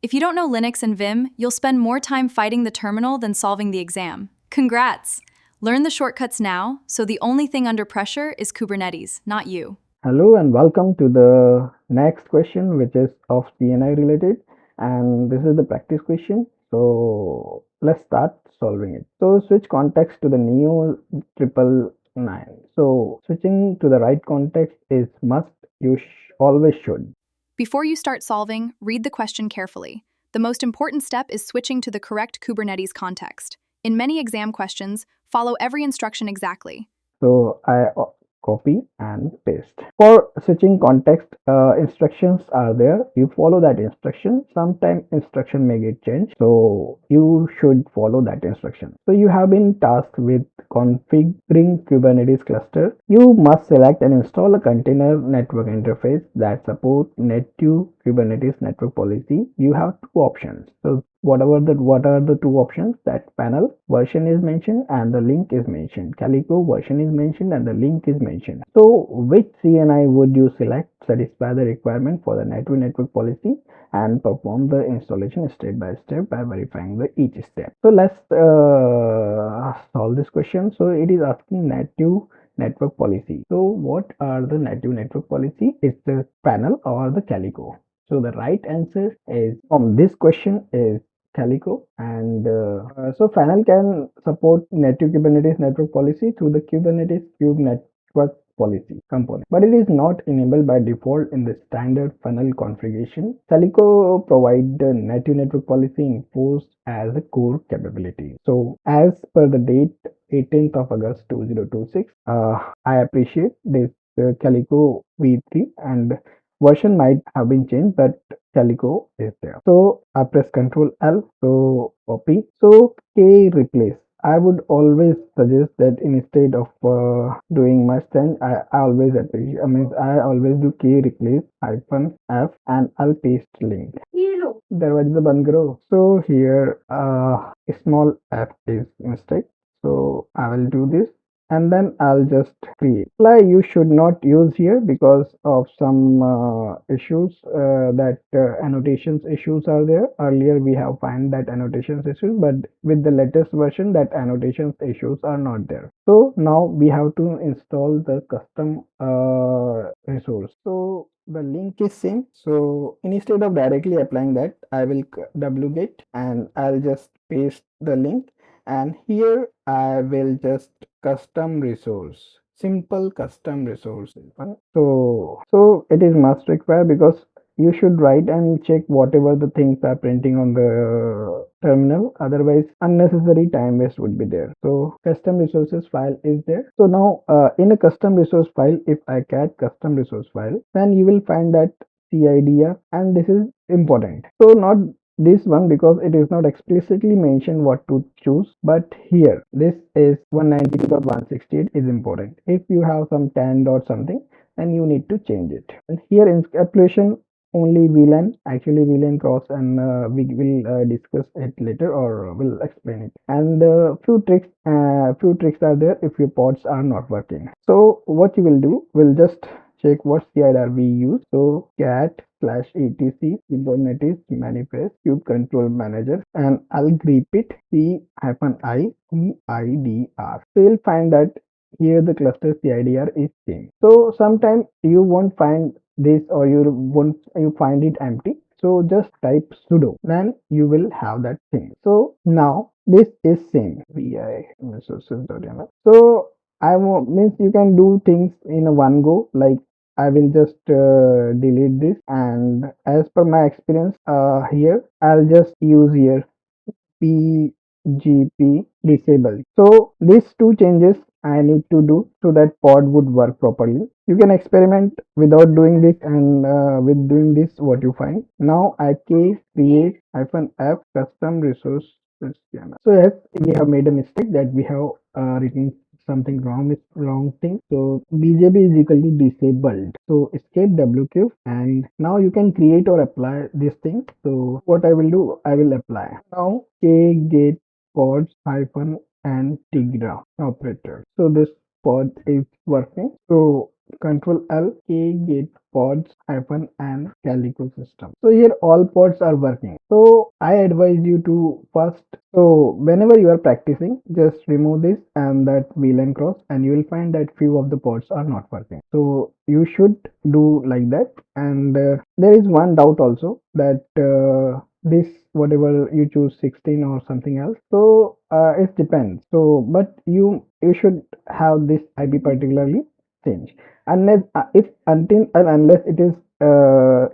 If you don't know Linux and Vim, you'll spend more time fighting the terminal than solving the exam. Congrats! Learn the shortcuts now, so the only thing under pressure is Kubernetes, not you. Hello and welcome to the next question, which is of CNI related, and this is the practice question. So let's start solving it. So switch context to the Neo 999. So switching to the right context is must. You always should. Before you start solving, read the question carefully. The most important step is switching to the correct Kubernetes context. In many exam questions, follow every instruction exactly. So I copy and paste. For switching context, instructions are there. You follow that instruction. Sometimes instruction may get changed, so you should follow that instruction. So you have been tasked with configuring Kubernetes cluster. You must select and install a container network interface that supports native Kubernetes network policy. You have two options. So what are the two options? That panel version is mentioned and the link is mentioned. Calico version is mentioned and the link is mentioned. So which CNI would you select? Satisfy the requirement for the network policy and perform the installation step by step by verifying each step. So let's solve this question. So it is asking native network policy. So what are the native network policy? It's the panel or the Calico. So the right answer is from this question is Calico, and so Funnel can support native Kubernetes network policy through the Kubernetes Kube network policy component, but it is not enabled by default in the standard funnel configuration. Calico provides the native network policy enforced as a core capability. So as per the date 18th of August 2026, I appreciate this Calico v3 and version might have been changed, but Calico is there. So I press Ctrl L, so copy. So K replace. I would always suggest that instead of doing much change, I always appreciate. I always do K replace -F and I'll paste link. दरवाजा बंद करो. So here a small F is mistake. So I will do this and then I'll just create. You should not use here because of some issues that annotations issues are there. Earlier we have found that annotations issues, but with the latest version that annotations issues are not there. So now we have to install the custom resource. So the link is same. So instead of directly applying that, I will wget and I'll just paste the link, and here I will just custom resource, simple custom resources. So it is must require because you should write and check whatever the things are printing on the terminal, otherwise unnecessary time waste would be there. So custom resources file is there. So now in a custom resource file, if I cat custom resource file, then you will find that CIDR, and this is important. So not this one because it is not explicitly mentioned what to choose, but here this is 192.168 is important. If you have some 10 dot something, then you need to change it. And here in application only VLAN, actually VLAN cross, and we will discuss it later or will explain it. And few tricks are there if your pods are not working. So what you will do, will just check what CIDR we use. So cat /etc Kubernetes manifest kube control manager, and I'll repeat C-I EIDR. So you'll find that here the cluster CIDR is same. So sometimes you won't find this or you find it empty. So just type sudo, then you will have that thing. So now this is same vi resources.yml. So means you can do things in a one go. Like I will just delete this, and as per my experience here I'll just use here PGP disable. So these two changes I need to do so that pod would work properly. You can experiment without doing this, and with doing this what you find. Now I create -f custom resource. So yes, we have made a mistake that we have written something wrong with wrong thing. So BJB is equal to disabled. So escape WQ, and now you can create or apply this thing. So what I will do, I will apply. Now kget pods hyphen and tigra operator. So this pod is working. So Control L kget pods Python and Calico system. So here all pods are working. So I advise you to first, so whenever you are practicing, just remove this and that VLAN cross, and you will find that few of the pods are not working. So you should do like that. And there is one doubt also that this whatever you choose 16 or something else, so it depends. So but you should have this IP particularly change, unless if until and unless it is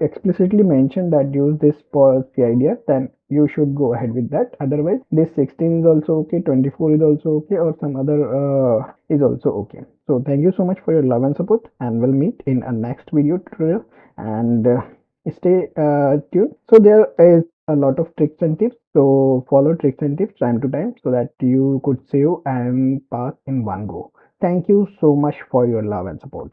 explicitly mentioned that use this policy idea, then you should go ahead with that. Otherwise this 16 is also okay, 24 is also okay, or some other is also okay. So thank you so much for your love and support, and we'll meet in a next video tutorial. And stay tuned. So there is a lot of tricks and tips, so follow tricks and tips time to time so that you could save and pass in one go. Thank you so much for your love and support.